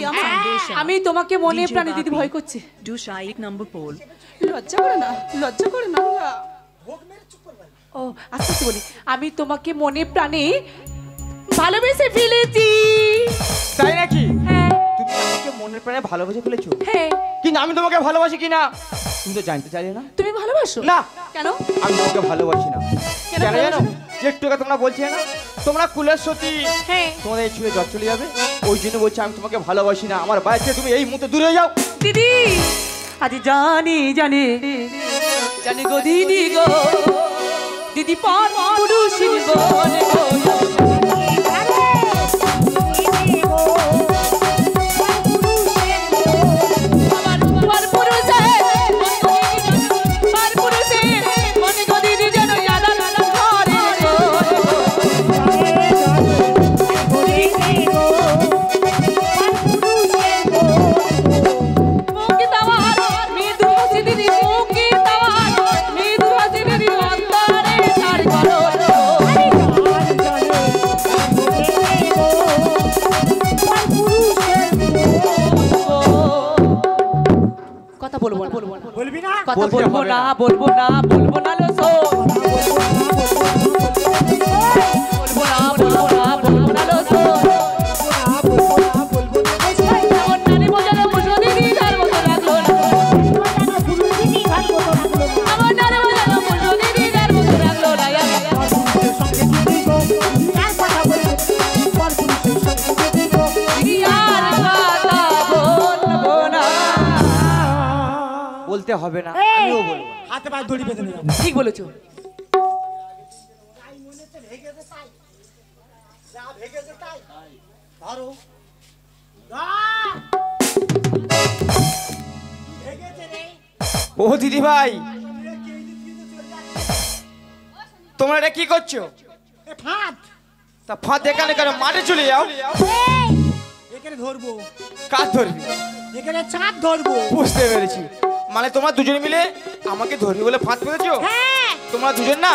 আমার আমি তোমাকে মনে প্রাণে দিতে ভয় করছি লজ্জা করে না ও আচ্ছা বলি আমি তোমাকে মনে প্রাণে ভালোবেসে ফেলেছি তাই নাকি হ্যাঁ তুমি আমাকে মনের প্রাণে ভালোবেসে ফেলেছো হ্যাঁ কিন্তু আমি তোমাকে ভালোবাসি কিনা তুমি তো জানতে চাইলে না তুমি ভালোবাসো না কেন আমি তোমাকে ভালোবাসি না কেন জানো ভালোবাসো না? একটু আগে তোমরা বলছিলে না তোমরা কুলের সতী হ্যাঁ তোমাদের এই ছুঁয়ে জ্বর চলে যাবে ওই জন্য বলছি আমি তোমাকে ভালোবাসি না আমার বাড়ি থেকে তুমি এই মুহূর্তে দূরে যাও দিদি আজ জানি জানি জানি গো দিদি গো দিদি পর পুরুষিন বনে গো কথা বলবো না বলবো না বলবো না লো সো বলবো না বলবো না বলবো না লো সো আমার নানি মজার মজা দিদি তার মতো লাগলো আমার নানি মজার মজা দিদি তার মতো লাগলো বলতে হবে না আমিও বলবো হাতে পায়ে দড়ি বেঁধে নিলাম ঠিক বলেছো ও দিদি ভাই তোমরা এটা কি করছো তা ফাঁদ এখানে কেন মাঠে চলে যাও এখানে ধরবো কাজ ধরবি এখানে চাঁদ ধরবো বুঝতে পেরেছি মানে তোমরা দুজন মিলে আমাকে ধরবি বলে ফাঁদ পেয়েছো তোমরা দুজন না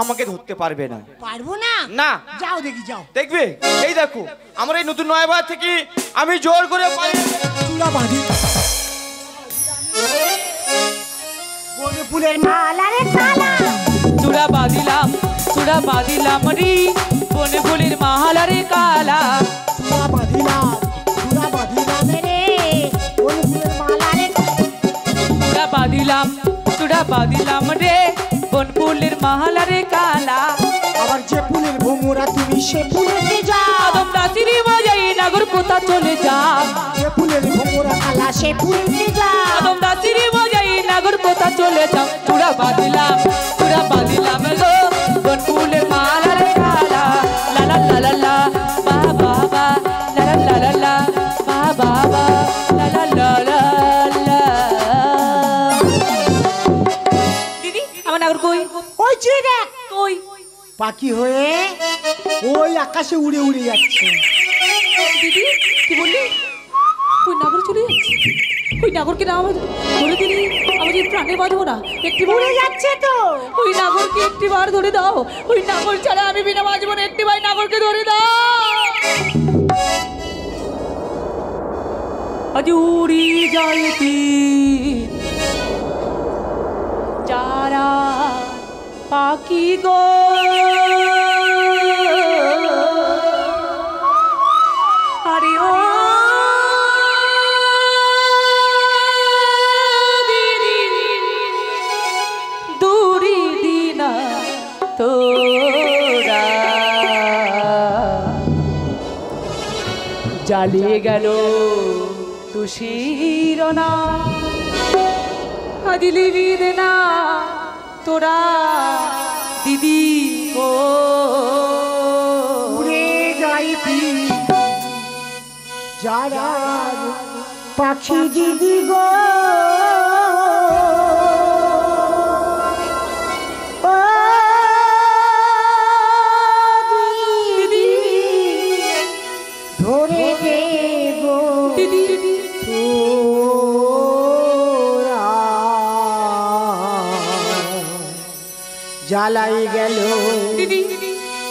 আমাকে ধরতে পারবে না পারবো না না যাও দেখি যাও দেখবে এই দেখো আমার এই নতুন নয়বার থেকে আমি জোর করে চূড়া বাঁধি বনে ফুলের মালা রে কালা চূড়া বাঁধিলাম রি বনে ফুলের মালা রে কালা চূড়া বাঁধিলাম রে বনে ফুলের মালা রে চূড়া বাঁধিলাম রে বন ফুলের মালা রে কালা আবার যে ফুলের ভোমরা তুমি সে ফুলেতে যাও আদম দাসিরি মজাই নাগর কোথা চলে যাও যে ফুলের ভোমরা কালা সে ফুলেতে যাও আদম দাসিরি মজাই নাগর কোথা চলে যাও চূড়া বাঁধিলাম গো বন ফুলের মালা রে কালা লা লা লা লা লা বা বা বা লা লা লা লা বা বা বা লা লা লা লা লা দিদি আমার নাগর কই ওই যে দেখ কই পাখি হয়ে ওই আকাশে উড়ে উড়ে যাচ্ছে দিদি কি বললি ওই নাগর চলে যাচ্ছে ওই নাগরকে না আমার ধরে দিলি আমি যে প্রাণে বাঁধবো না একটি উড়ে যাচ্ছে তো ওই নাগরকে একটি বার ধরে দাও ওই নাগর ছাড়া আমি বিনা বাঁচবো না একটি বার নাগরকে ধরে দাও আজ উড়ি যাইতি যারা পাখি গো আরে ও দূরি দিনা তোরা জ্বালিয়ে গেল তুষির না আদিলি বিদে না তোরা দিদি ও উড়ে যাইতি যারা পাখি দিদি গো ও দিদি ধরে দেব দিদি তোরা জ্বালাই গেল দিদি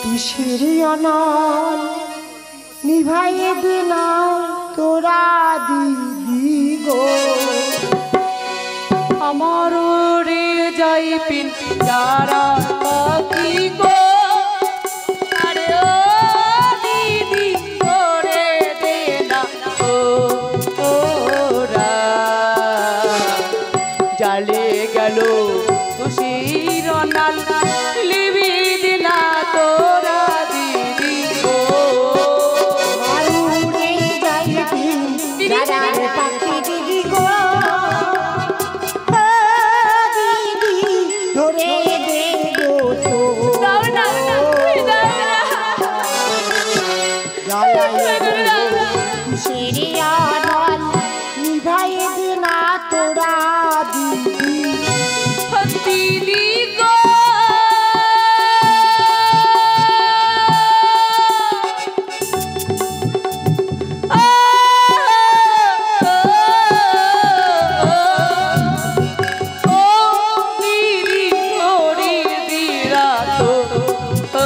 তুষির অনল নিভাইয়ে দিনা তোরা पिन प्यारा पाखी को अरे ओ दीदी ओरे देना ओ रा जाले गलो खुशीर नाल लिबी दिना तोरा दीदी को মারুরে যাইবি যারা পাখি দিদি গো দিদি ধরে দে গো তো দাও না খুশিরিয়া নল নিভাই দিনা তোরা দিদি दीदी को दीदी थोड़ी दीरा तो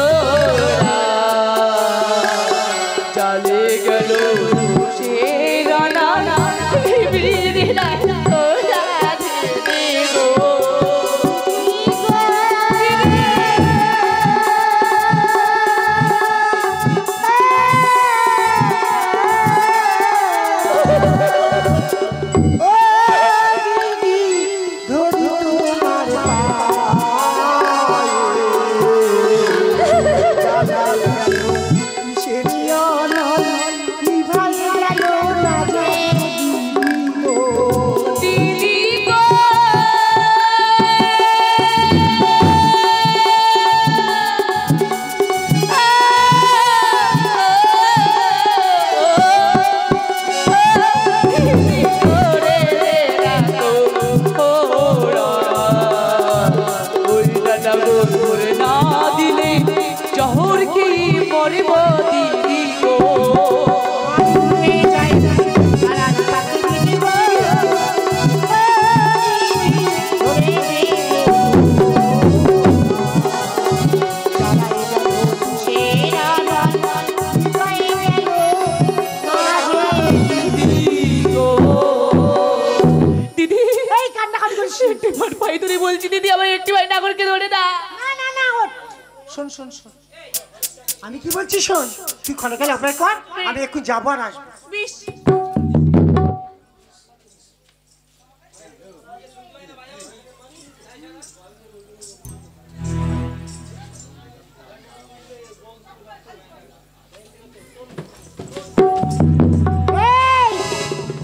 चले गलो शेराना बिजलीला শোন শোন শোন আমি কি বলছি শোন তুই ক্ষণকাল অপেক্ষা কর আমি একটু যাবো আর আসবো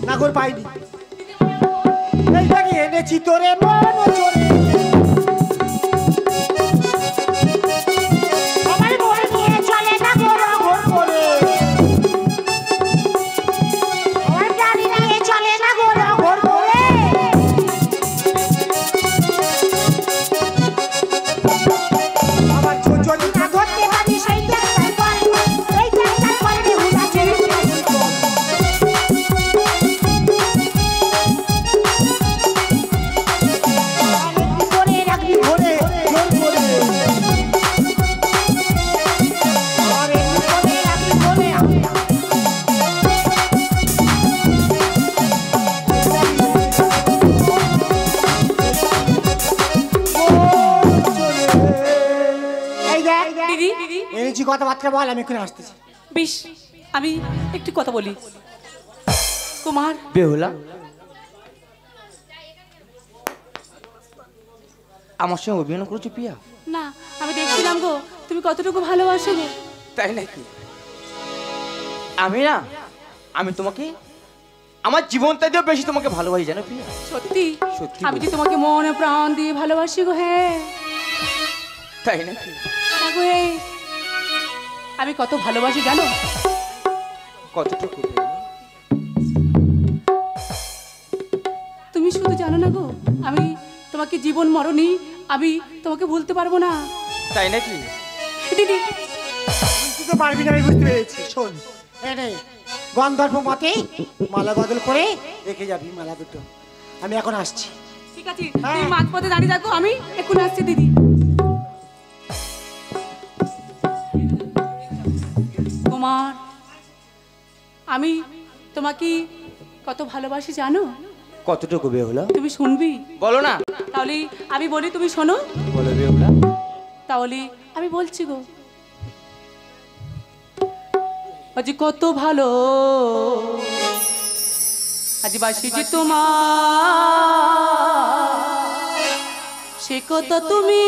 নাগর পাইনি এইটাকে এনেছি তোরে মন চলে কথাবার্তা বল আমি এখানে আসতেছি বেশ আমি একটু কথা বলি কুমার বেহুলা আমার সঙ্গে অভিনয় করছো পিয়া না আমি দেখছিলাম গো তুমি কতটুকু ভালোবাসো গো তাই নাকি আমি তোমাকে আমার জীবনটা দিয়ে বেশি তোমাকে ভালোবাসি জানো পিয়া সত্যি সত্যি আমি যে তোমাকে মনে প্রাণ দিয়ে ভালোবাসি গো হ্যাঁ তাই নাকি গো আমি কত ভালোবাসি জানো কতটুকু তুমি শুধু জানো না গো আমি তোমাকে জীবন মরণী আমি তোমাকে ভুলতে পারবো না তাই নাকি দিদি তুই তো পারবি না আমি বুঝতে পেরেছি শোন এনে গন্ধর্ব মতে মালা বদল করে রেখে যাবি মালা দুটো আমি এখন আসছি ঠিক আছে তুমি মাঝপথে দাঁড়িয়ে থাকো আমি এখন আসছি দিদি কুমার আমি তোমাকে কত ভালোবাসি জানো কতটুকু বেহুলা? তুমি শুনবি? বলো না। তাহলে আমি বলি, তুমি শোনো। বলো বেহুলা। তাহলে আমি বলছি গো, আজ কত ভালো আজ বাসি যে তোমার, সে কথা তুমি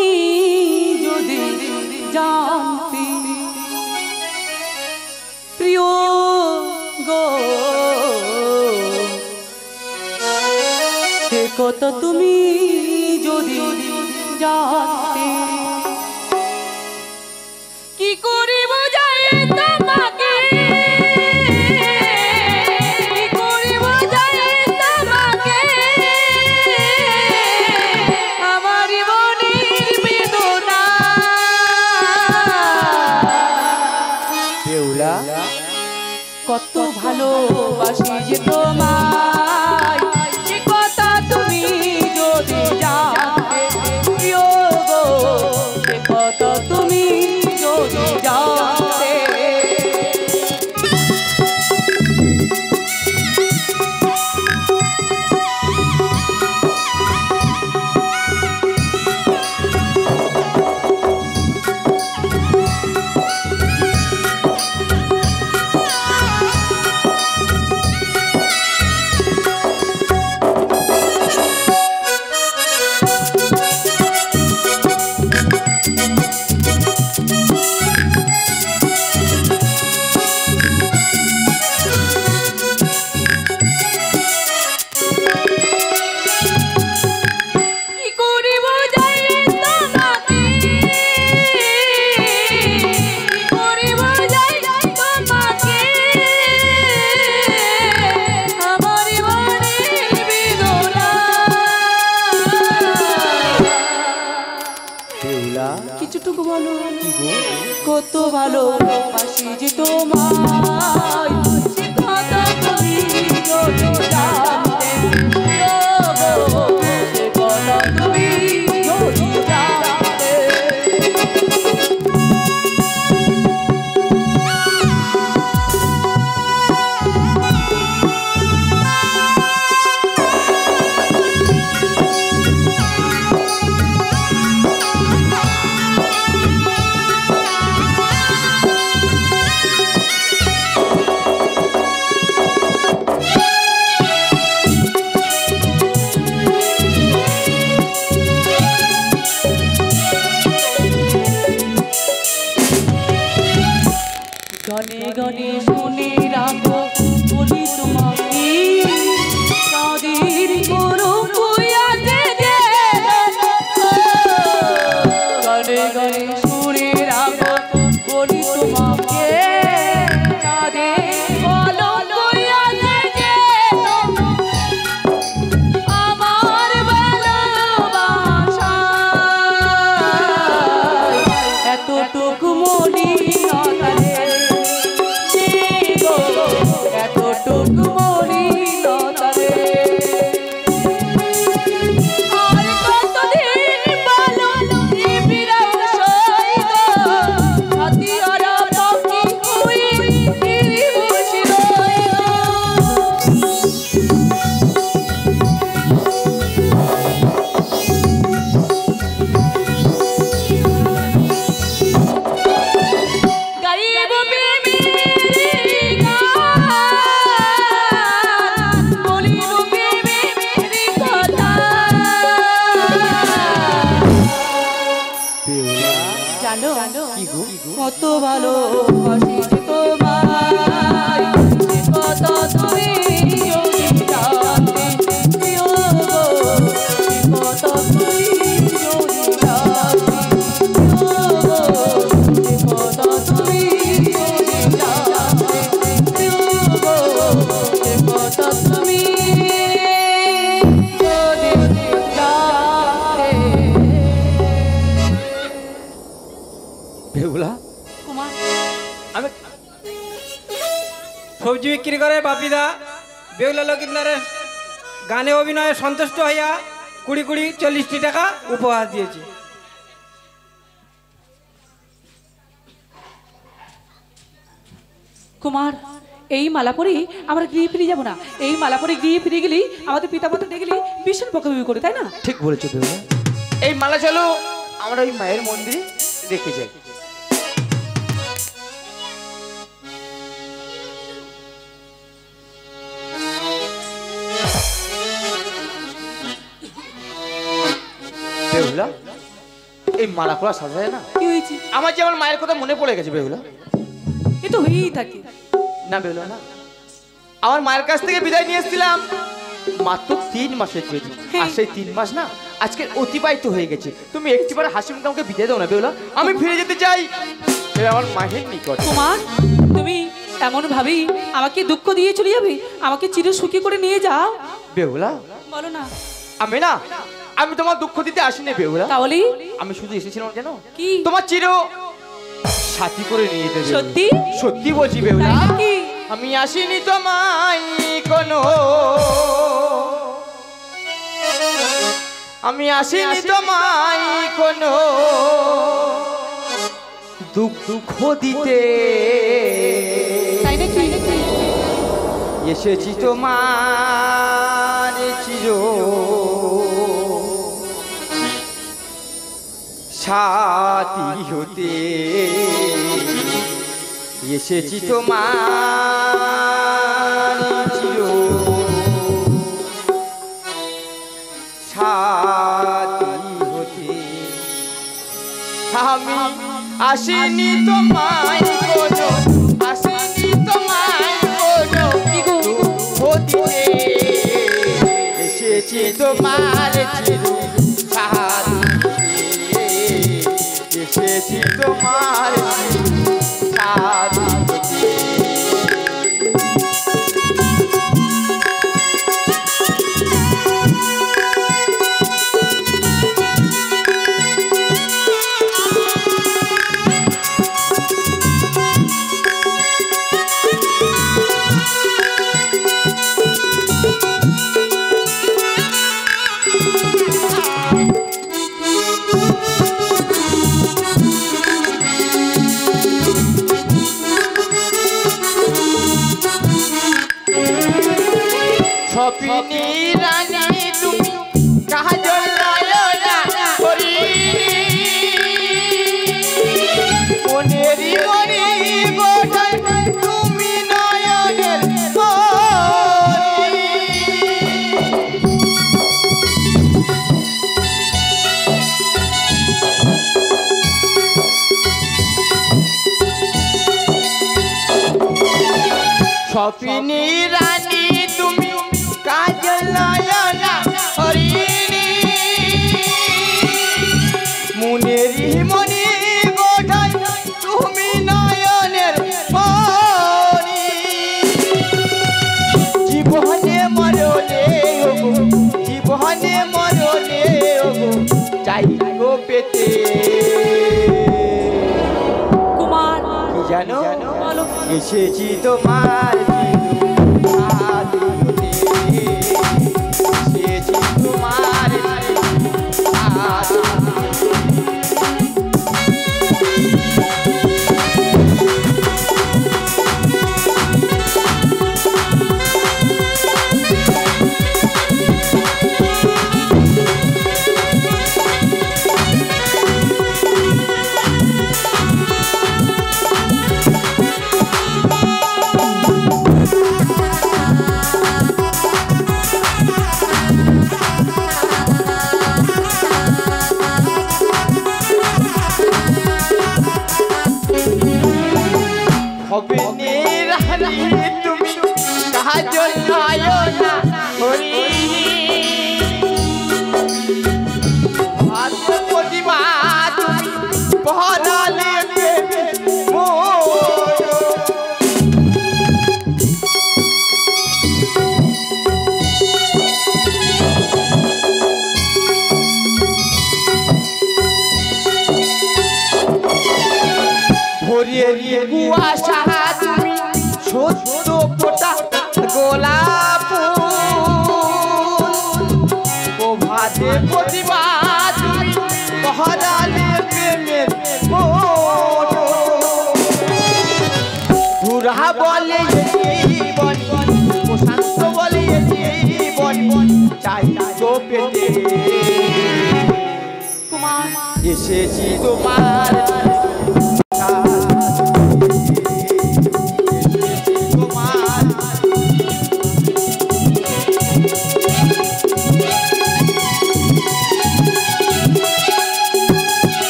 যদি জানতে প্রিয় গো, সে কথা তুমি যদি জানতে, কি করি বোঝাই তোমাকে, কি করি বোঝাই তোমাকে, আমার মনের বেদনা। বেহুলা কত ভালোবাসি যে তোমায়, সে কথা তুমি যদি জানতে প্রিয় গো, সে কথা তুমি যদি জানতে। কিছুটুকু বলো কত ভালোবাসি যে তোমায়, সে কথা তুমি যদি জানতে প্রিয় গো, সে কথা তুমি যদি জানতে। গনে গনে শুনে রাখো বলি তোমাকে, চাঁদের কোনো কুয়াতে যে, গনে গনে শুনে রাখো বলি তোমাকে, চাঁদের কোনো কুয়াতে যে আমার ভালোবাসা, এতটুকু মনি এতটুকু মলিনতারে, আর কতদিন ভালো বিরাট সইগ, হাতি আর পাখি হই ফিরি বসে রইগ। গাইব প্রেমের গান, বলিব প্রেমের কথা, জানো কত ভালোবাসি যে তোমায়, সে কথা তুমি যদি জানতে প্রিয় গো, সে কথা তুমি যদি জানতে প্রিয় গো, সে কথা তুমি যদি জানতে প্রিয় গো, সে কথা তুমি যদি জানতে। বেহুলা কুমার আমি সবজি বিক্রি করে বাপিদা বেহুলা লক্ষিন্দারের গানে অভিনয়ে সন্তুষ্ট হইয়া 20-40 টাকা উপহার দিয়েছি। কুমার এই মালা পরে আমরা গৃহে ফিরে যাবো না। এই মালা পরে গৃহে ফিরে গেলেই আমাদের পিতামাতা দেখলে ভীষণ বকাবকি করে, তাই না? ঠিক বলেছো বেহুলা। এই মালা চলো আমরা ওই মায়ের মন্দিরে রেখে যাই। বেহুলা এই মালা পরা সাজা যায় না? কি হয়েছে? আমার যে আমার মায়ের কথা মনে পড়ে গেছে বেহুলা। এ তো হয়েই থাকে। না বেহুলা না, আমার মায়ের কাছ থেকে বিদায় নিয়ে এসেছিলাম মাত্র 3 মাসের জন্য। আর সেই 3 মাস না আজকে অতিবাহিত হয়ে গেছে। তুমি একটিবার হাসি মুখে আমাকে বিদায় দাও না বেহুলা, আমি ফিরে যেতে চাই আমার মায়ের নিকট। কুমার, তুমি এমন ভাবি আমাকে দুঃখ দিয়ে চলে যাবে? আমাকে চির সুখী করে নিয়ে যাও। বেহুলা বলো না। আমি তোমার দুঃখ দিতে আসিনি বেহুলা। তাহলে আমি শুধু এসেছিলাম জানো কি? তোমার চির সাথী করে নিয়ে যেতে। সত্যি সত্যি বলছি বেহুলা, তাই নাকি? আমি আসিনি তোমায় কোনো, আমি আসিনি তোমায় কোনো দুঃখ দিতে, তাই নাকি? এসেছি তোমার চির সাথী হতে, এসেছি তোমার চির সাথী হতে। আমি আসিনি তোমায় কোনো, আসিনি তোমায় কোনো দুঃখ দিতে, এসেছি তোমার চির সাথী, এসেছি তোমার সাথী। স্বপ্নি রানী তুমি কাজল নয়না হরিণী, মনেরি মনি গোটাই তুমি নয়নের মনি। স্বপ্নি রানী তুমি কাজল নয়না হরিণী, মুনেরি মনি গোটাই তুমি নয়নের মনি। জীবনে মরণে ওগো, জীবনে মরণে ওগো চাই গো পেতে। কুমার কি জানো বলো। এসেছি তোমার সাথী হতে, এসেছি তোমার সাথী। হবে রানী তুমি কাজল নয়না হরিণী, ভাগ্য প্রতিভা তুমি পহরালে মোর। ভোরের কুয়াশা তুমি সত্য ফোটা গোলাপ প্রভাতে প্রতিভা তুমি পহরালে প্রেমের মোর। ধুরা বলে শান্ত বলিয়ে জীবন চাই তো পেতে কুমার এসেছি তোমার তোমার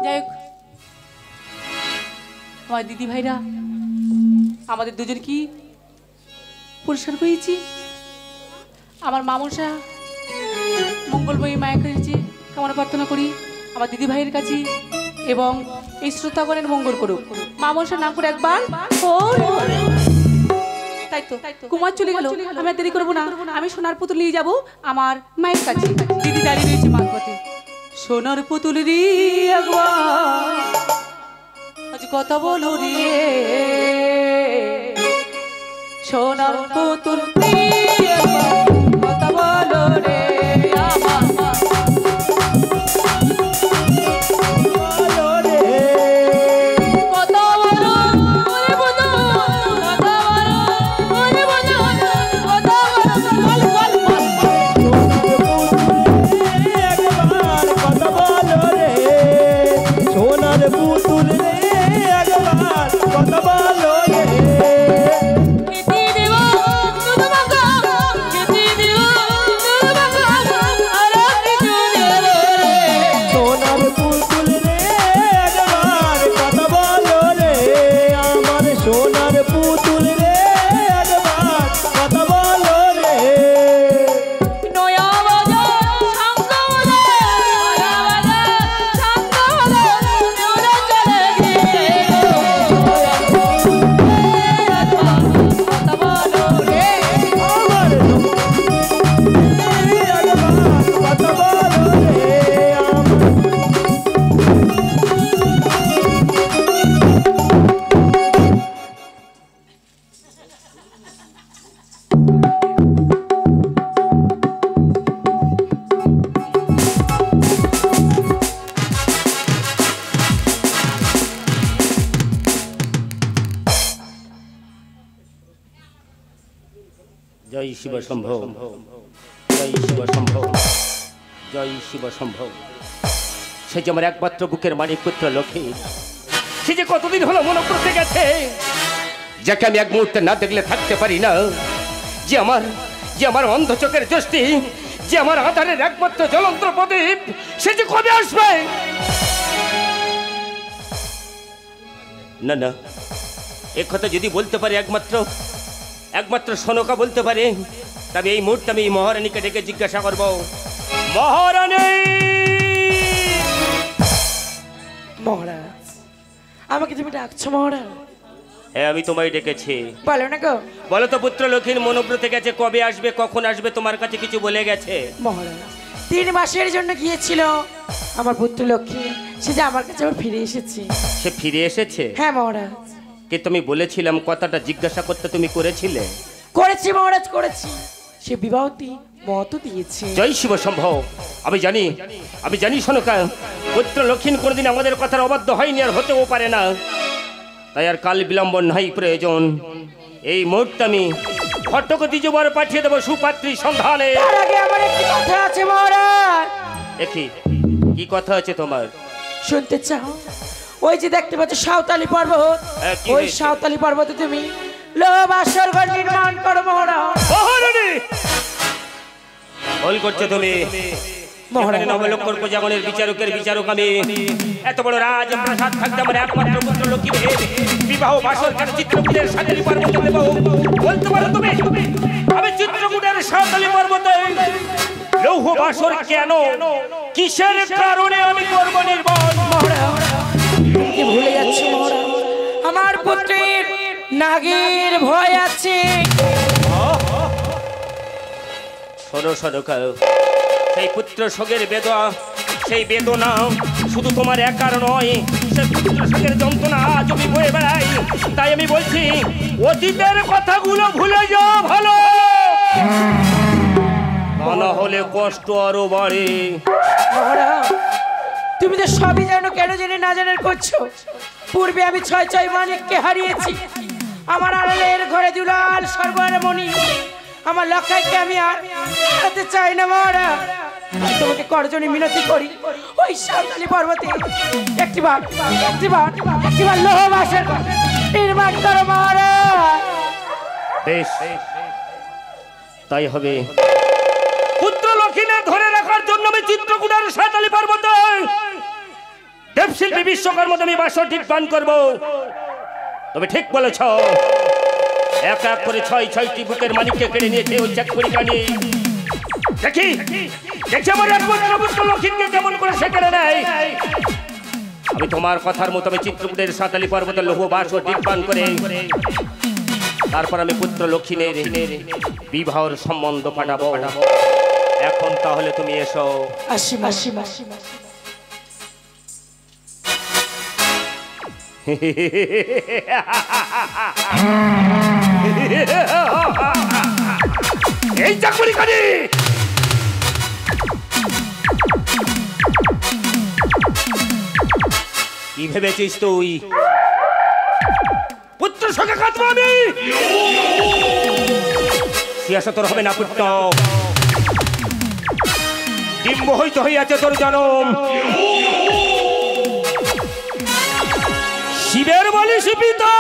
যাই হোক আমার দিদি ভাইরা আমাদের দুজন কি পুরস্কার পেয়েছি আমার মামসা মঙ্গলময়ী মায়ের কাছে কামনা প্রার্থনা করি আমার দিদি ভাইয়ের কাছে এবং এই শ্রোতাগণের মঙ্গল করুক মামসার নাম করে একবার তাই তো কুমার চলে গেল আমি আর দেরি করবো না আমি সোনার পুতুল নিয়ে যাবো আমার মায়ের কাছে দিদি দাঁড়িয়ে রয়েছে মার পথে সোনার পুতুল রে একবার আজ কথা বলো রে সোনার পুতুল রে একবার কথা বলো রে আমার কথা বলো ওরে বলো কথা বলো ওরে বলো কথা বলো বল বল সোনার পুতুল রে একবার কথা বলো রে কেটে দেব তোমাকে কেটে দেব তোমাকে আর কিছু দেব রে সোনার পুতুল রে একবার কথা বলো রে আমার সোনার পুতুল রে একবার কথা বলো রে নয়া বাজা শান্ত বলে নয়া বাজা শান্ত বলে ওরা চলে গেছে কথা বলো রে আমার একবার কথা বলো রে আমার জয় শিব শম্ভ জয় শিব শম্ভ জয় শিব শম্ভ সে যে আমার একমাত্র বুকের মানিক পুত্র লক্ষ্মী সে যে কতদিন হলো মনে করতে গেছে যাকে আমি এক মুহূর্তে না দেখলে থাকতে পারি না যে আমার অন্ধ চোখের দৃষ্টি যে আমার আধারের একমাত্র জ্বলন্ত প্রদীপ সে যে কবে আসবে না না এ কথা যদি বলতে পারে একমাত্র সনকা বলতে পারে তবে এই মুহূর্তে আমি মহারানীকে ডেকে জিজ্ঞাসা করব মহারানী মহারাজ আমাকে তুমি ডাকছো মহারাজ হ্যাঁ আমি তোমায় ডেকেছি বলো না গো বলো তো পুত্র লক্ষ্মীর মনোব্রতে গেছে কবে আসবে কখন আসবে তোমার কাছে কিছু বলে গেছে মহারাজ 3 মাসের জন্য গিয়েছিল আমার পুত্র লক্ষ্মী সে যে আমার কাছে আবার ফিরে এসেছে সে ফিরে এসেছে হ্যাঁ মহারাজ কি তুমি বলেছিলাম কথাটা জিজ্ঞাসা করতে তুমি করেছিলে করেছি মহারাজ করেছি সে বিবাহটি মত দিয়েছে জয় শিব সম্ভব আমি জানি সনকা পুত্র লক্ষ্মীর কোনোদিন আমাদের কথার অবাধ্য হয়নি আর হতেও পারে না তাই আর কাল বিলম্ব নাই প্রয়োজন এই মুহূর্তে আমি ঘটকতি যুবর পাঠিয়ে দেবো সুপাত্রী সন্ধানে তার আগে আমার একটি কথা আছে মহারাজ দেখি কি কথা আছে তোমার শুনতে চাও ওই যে দেখতে পাচ্ছ সাঁওতালি পর্বত হ্যাঁ, কি ওই হয়েছে? সাঁওতালি পর্বতে তুমি লোভ আসরঘর নির্মাণ করো মহারাজ মহারানী ভুল করছো তুমি মহারাজ নবলক্ষর প্রজাগণের বিচারকের বিচারক আমি, এত বড় রাজ প্রাসাদ থাকতে আমার একমাত্র পুত্র লক্ষ্মীর বিবাহ বাসর কেন চিত্রকূটের সাতালি পর্বতে দেব? বলতে পারো তুমি আমি চিত্রকূটের সাতালি পর্বতে লৌহ বাসর কেন, কিসের কারণে আমি করব নির্বাণ? কি ভুলে যাচ্ছি মহারাজ, আমার পুত্রের নাগের ভয় আছে। শোনো শোনো, সেই পুত্র শোকের বেদনা, সেই বেদনা শুধু তোমার একার নয়, সেই পুত্র শোকের যন্ত্রণা আজ আমি বয়ে বেড়াই। তাই আমি বলছি অতীতের কথাগুলো ভুলে যাও ভালো, না হলে কষ্ট আরো বাড়ে। মহারাজ তুমি তো সবই জানো, কেন জেনে না জানার করছো? পূর্বে আমি 6 মানিককে হারিয়েছি, আমার আড়ালের ঘরে দুলাল সর্বমণি আমার লক্ষাইকে আমি আর হারাতে চাই না মহারাজ। আমি তোমাকে করজনী মিনতি করি, ওই সাঁওতালি পর্বতে একটিবার লোহ বাসর নির্মাণ করো মহারাজ। বেশ, তাই হবে। পুত্র লক্ষ্মীকে ধরে রাখার জন্য আমি চিত্রকূটের সাঁওতালি পর্বতে দেবশিল্পী বিশ্বকর্মা আমি বাসর ঠিক পান করবো। তবে ঠিক বলেছ, এক এক করে 6টি বুকের মানিককে কেড়ে নিয়েছে ওই চাকরিখানি। দেখি আমার একমাত্র পুত্র লক্ষ্মীকে কেমন করে সে কেড়ে নেয়। আমি তোমার কথার মতো আমি চিত্রকূটের সাঁওতালি পর্বতে লৌহ বাসর ঠিক পান করে তারপর আমি পুত্র লক্ষ্মীর বিবাহর সম্বন্ধ পাঠাবো। এখন তাহলে তুমি এসো। আসি মাসি মাসি এই চাকরি খানি কি ভেবেছিস তুই? পুত্র সঙ্গে কাঁদবো আমি? সিয়াসা তোর হবে না পুত্র, ডিম্ব হইতে হইয়াছে তোর জনম। শিবের বলি শিপিতা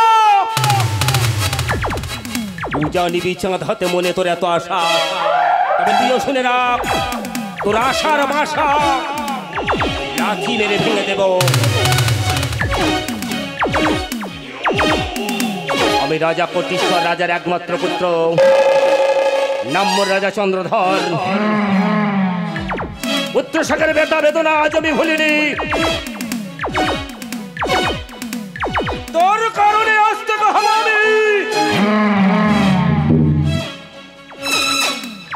পূজা নিবি চাঁদ হাতে মনে তোর এত আশা, তবে তুইও শুনে রাখ তোর আশার বাসা লাঠি মেরে ভেঙে দেব। আমি রাজা প্রতিশ্বর রাজার একমাত্র পুত্র, নাম্য রাজা চন্দ্রধর। পুত্র সাগরের বেদনা আজ আমি ভুলিনি, তোর কারণে আসতে হবে আমি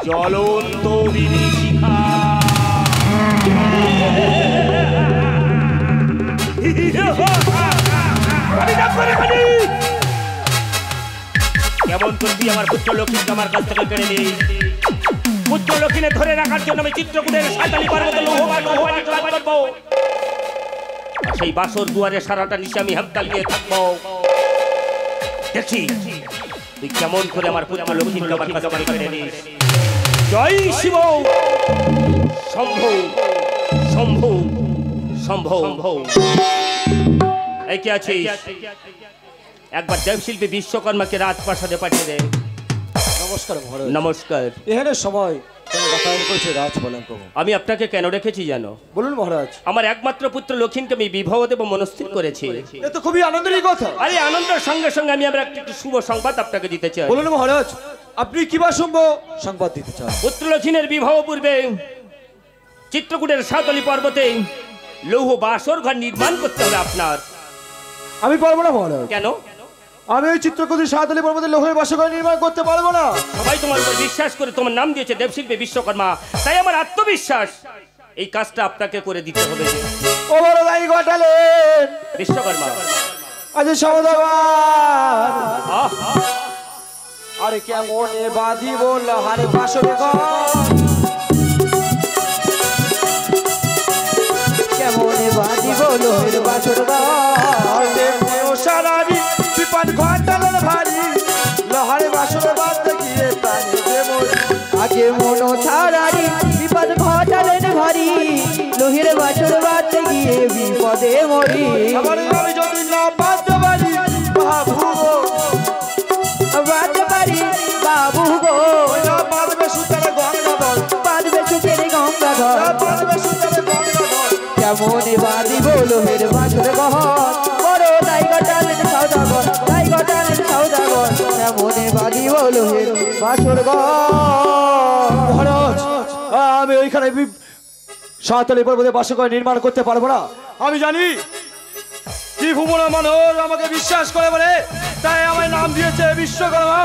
জ্বলন্ত বিভীষিকা। কেমন করবি আমার পুত্র লক্ষ্মীকে আমার কাছ থেকে কেড়ে নিই? পুত্র লক্ষ্মীকে ধরে রাখার জন্য আমি চিত্রকূটের সাঁওতালি পর্বতে লৌহ করবো। সেই বাসর দুয়ারে সারাটা নিশে আমি হাততাল নিয়ে থাকবো। দেখি তুই কেমন করে আমার পুত্র লক্ষ্মীকে আমার কাছ থেকে কেড়ে নিস। জয় শিব শম্ভু শম্ভু শম্ভু। এই কি আছিস? একবার দেবশিল্পী বিশ্বকর্মাকে রাজপ্রাসাদে পাঠিয়ে দে। নমস্কার মহারাজ। নমস্কার। এখানে সময় রাজ বলেন। আমি আপনাকে কেন রেখেছি জানো? বলুন মহারাজ। আমার একমাত্র পুত্র লক্ষ্মীকে আমি বিবাহ দেব মনস্থির করেছি। এ তো খুবই আনন্দেরই কথা। আরে আনন্দের সঙ্গে সঙ্গে আমি আবার একটি শুভ সংবাদ আপনাকে দিতে চাই। বলুন মহারাজ, আপনি কি বা শুভ সংবাদ দিতে চান? পুত্র লক্ষ্মীর বিবাহ পূর্বে চিত্রকূটের সাঁওতালি পর্বতে লৌহ বাসর ঘর নির্মাণ করতে হবে আপনার। আমি পারবো না মহারাজ। কেন? আমি ওই চিত্রকূটের সাঁওতালি পর্বতে লোহের বাসঘর নির্মাণ করতে পারবো না। সবাই তোমার উপর বিশ্বাস করে তোমার নাম দিয়েছে দেবশিল্পী বিশ্বকর্মা, তাই আমার আত্মবিশ্বাস এই কাজটা আপনাকে করে দিতে হবে। ও বড় ভাই ঘটালেন বিশ্বকর্মা আজ সমাধান। আরে কেমন বাঁধিব লোহার বাসর কেমন বাঁধিব লোহের বাসর সারারি বিপদ ঘটালেন ভারী লোহার বাসর বাঁধতে গিয়ে প্রাণী দেব আগে মন ছাড়ারি বিপদ ঘটালেন ভারী লোহের বাসর বাঁধতে গিয়ে বিপদে মরি। আমি যদি না বাঁধতে পারি বাবু বাঁধতে পারি বাবু গো বাঁধবে সুতারে গঙ্গাধর বাঁধবে সুখের গঙ্গাধর দিব লোহের বাসর ঘর। মহারাজ, আমি ওইখানে সাঁওতালি পর্বতে বাসঘর নির্মাণ করতে পারবো না। আমি জানি ত্রিভুবন মানুষ আমাকে বিশ্বাস করে বলে, তাই আমার নাম দিয়েছে বিশ্বকর্মা,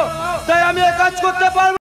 তাই আমি এ কাজ করতে পারবো।